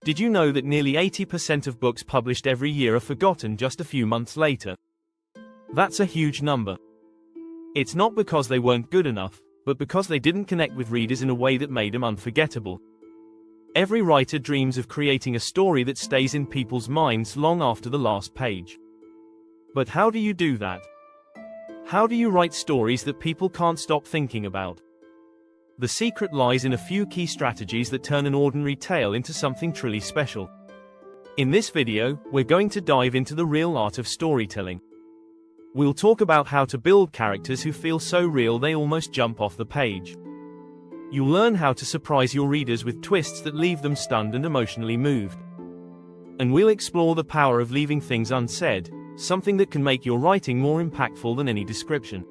Did you know that nearly 80% of books published every year are forgotten just a few months later? That's a huge number. It's not because they weren't good enough, but because they didn't connect with readers in a way that made them unforgettable. Every writer dreams of creating a story that stays in people's minds long after the last page. But how do you do that? How do you write stories that people can't stop thinking about? The secret lies in a few key strategies that turn an ordinary tale into something truly special. In this video, we're going to dive into the real art of storytelling. We'll talk about how to build characters who feel so real they almost jump off the page. You'll learn how to surprise your readers with twists that leave them stunned and emotionally moved. And we'll explore the power of leaving things unsaid, something that can make your writing more impactful than any description.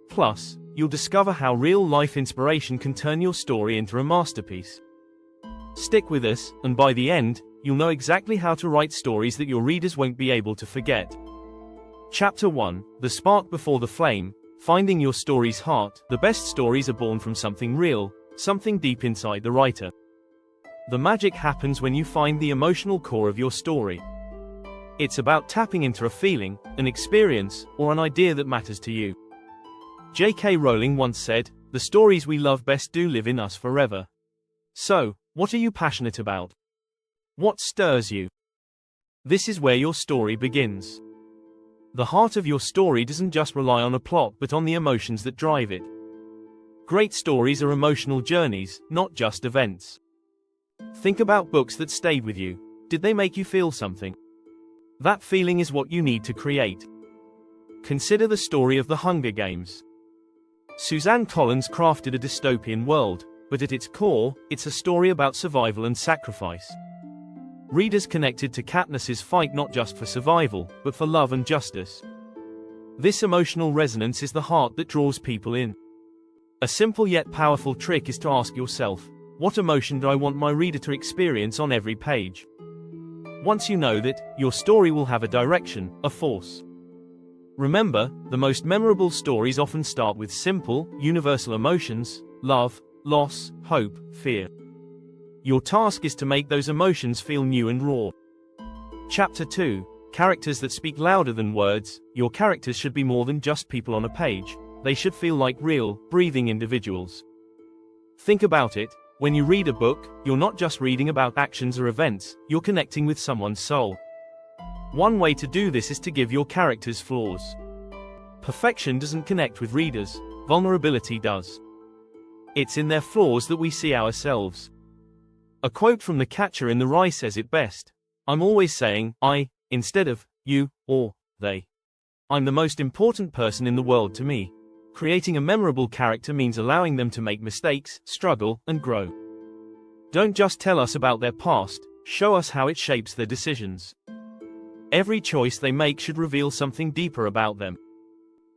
Plus, you'll discover how real-life inspiration can turn your story into a masterpiece. Stick with us, and by the end, you'll know exactly how to write stories that your readers won't be able to forget. Chapter 1: The Spark Before the Flame. Finding your story's heart. The best stories are born from something real, something deep inside the writer. The magic happens when you find the emotional core of your story. It's about tapping into a feeling, an experience, or an idea that matters to you. J.K. Rowling once said, "The stories we love best do live in us forever." So, what are you passionate about? What stirs you? This is where your story begins. The heart of your story doesn't just rely on a plot but on the emotions that drive it. Great stories are emotional journeys, not just events. Think about books that stayed with you. Did they make you feel something? That feeling is what you need to create. Consider the story of the Hunger Games. Suzanne Collins crafted a dystopian world, but at its core, it's a story about survival and sacrifice. Readers connected to Katniss's fight not just for survival, but for love and justice. This emotional resonance is the heart that draws people in. A simple yet powerful trick is to ask yourself, what emotion do I want my reader to experience on every page? Once you know that, your story will have a direction, a force. Remember, the most memorable stories often start with simple, universal emotions: love, loss, hope, fear. Your task is to make those emotions feel new and raw. Chapter 2: Characters that speak louder than words. Your characters should be more than just people on a page. They should feel like real, breathing individuals. Think about it. When you read a book, you're not just reading about actions or events, you're connecting with someone's soul. One way to do this is to give your characters flaws. Perfection doesn't connect with readers, vulnerability does. It's in their flaws that we see ourselves. A quote from The Catcher in the Rye says it best. "I'm always saying, I, instead of, you, or, they. I'm the most important person in the world to me." Creating a memorable character means allowing them to make mistakes, struggle, and grow. Don't just tell us about their past, show us how it shapes their decisions. Every choice they make should reveal something deeper about them.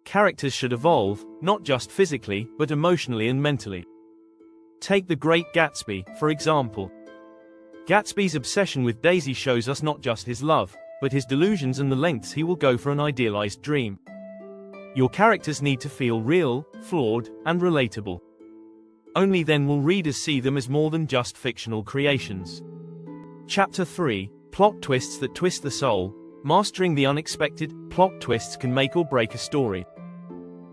Characters should evolve, not just physically, but emotionally and mentally. Take The Great Gatsby, for example. Gatsby's obsession with Daisy shows us not just his love, but his delusions and the lengths he will go for an idealized dream. Your characters need to feel real, flawed, and relatable. Only then will readers see them as more than just fictional creations. Chapter 3: Plot Twists that Twist the Soul. Mastering the unexpected. Plot twists can make or break a story.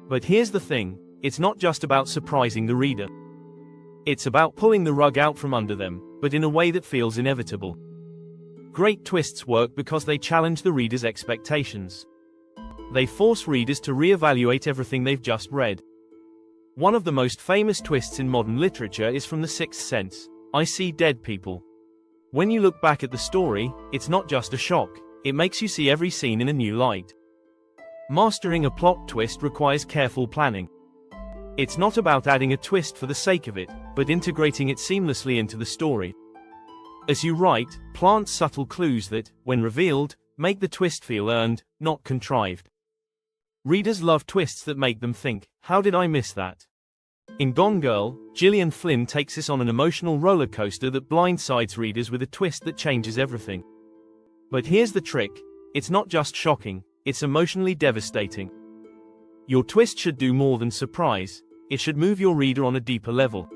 But here's the thing, it's not just about surprising the reader. It's about pulling the rug out from under them, but in a way that feels inevitable. Great twists work because they challenge the reader's expectations. They force readers to reevaluate everything they've just read. One of the most famous twists in modern literature is from The Sixth Sense. "I see dead people." When you look back at the story, it's not just a shock, it makes you see every scene in a new light. Mastering a plot twist requires careful planning. It's not about adding a twist for the sake of it, but integrating it seamlessly into the story. As you write, plant subtle clues that, when revealed, make the twist feel earned, not contrived. Readers love twists that make them think, "How did I miss that?" In Gone Girl, Gillian Flynn takes us on an emotional roller coaster that blindsides readers with a twist that changes everything. But here's the trick, it's not just shocking, it's emotionally devastating. Your twist should do more than surprise, it should move your reader on a deeper level.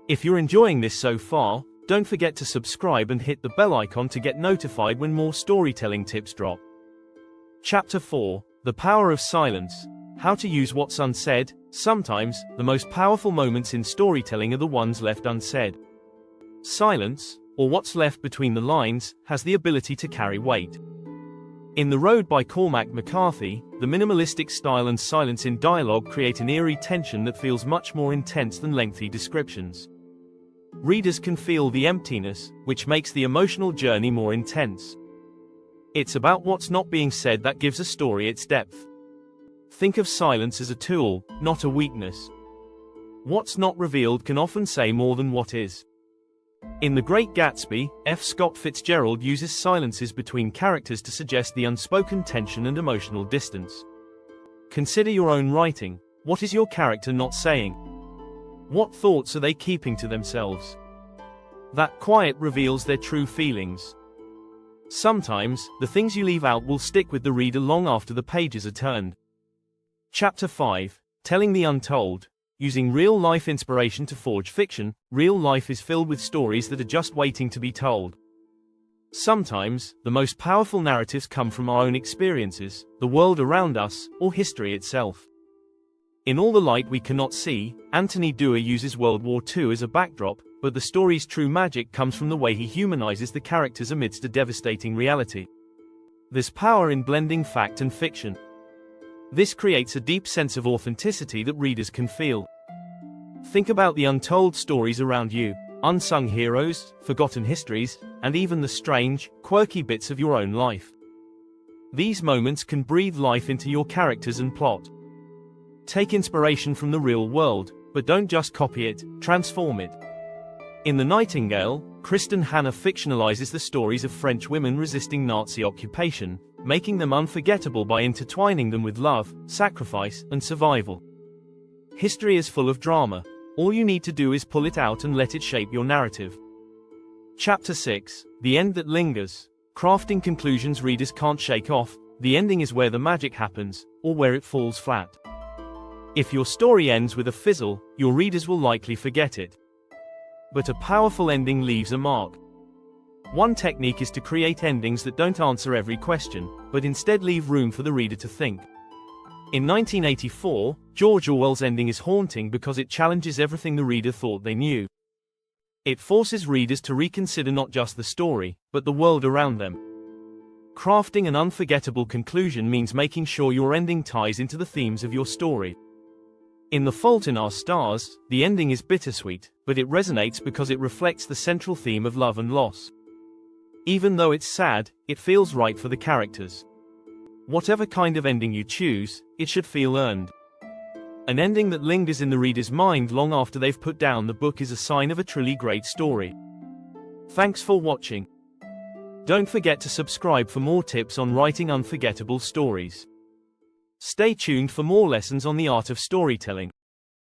If you're enjoying this so far, don't forget to subscribe and hit the bell icon to get notified when more storytelling tips drop. Chapter 4: The Power of Silence. How to use what's unsaid. Sometimes, the most powerful moments in storytelling are the ones left unsaid. Silence, or what's left between the lines, has the ability to carry weight. In The Road by Cormac McCarthy, the minimalistic style and silence in dialogue create an eerie tension that feels much more intense than lengthy descriptions. Readers can feel the emptiness, which makes the emotional journey more intense. It's about what's not being said that gives a story its depth. Think of silence as a tool, not a weakness. What's not revealed can often say more than what is. In The Great Gatsby, F. Scott Fitzgerald uses silences between characters to suggest the unspoken tension and emotional distance. Consider your own writing. What is your character not saying? What thoughts are they keeping to themselves? That quiet reveals their true feelings. Sometimes, the things you leave out will stick with the reader long after the pages are turned. Chapter 5: Telling the Untold. Using real-life inspiration to forge fiction, real life is filled with stories that are just waiting to be told. Sometimes, the most powerful narratives come from our own experiences, the world around us, or history itself. In All the Light We Cannot See, Anthony Doerr uses World War II as a backdrop, but the story's true magic comes from the way he humanizes the characters amidst a devastating reality. There's power in blending fact and fiction. This creates a deep sense of authenticity that readers can feel. Think about the untold stories around you, unsung heroes, forgotten histories, and even the strange, quirky bits of your own life. These moments can breathe life into your characters and plot. Take inspiration from the real world, but don't just copy it, transform it. In The Nightingale, Kristen Hanna fictionalizes the stories of French women resisting Nazi occupation, making them unforgettable by intertwining them with love, sacrifice, and survival. History is full of drama. All you need to do is pull it out and let it shape your narrative. Chapter 6: The End That Lingers. Crafting conclusions readers can't shake off. The ending is where the magic happens, or where it falls flat. If your story ends with a fizzle, your readers will likely forget it. But a powerful ending leaves a mark. One technique is to create endings that don't answer every question, but instead leave room for the reader to think. In 1984, George Orwell's ending is haunting because it challenges everything the reader thought they knew. It forces readers to reconsider not just the story, but the world around them. Crafting an unforgettable conclusion means making sure your ending ties into the themes of your story. In The Fault in Our Stars, the ending is bittersweet, but it resonates because it reflects the central theme of love and loss. Even though it's sad, it feels right for the characters. Whatever kind of ending you choose, it should feel earned. An ending that lingers in the reader's mind long after they've put down the book is a sign of a truly great story. Thanks for watching. Don't forget to subscribe for more tips on writing unforgettable stories. Stay tuned for more lessons on the art of storytelling.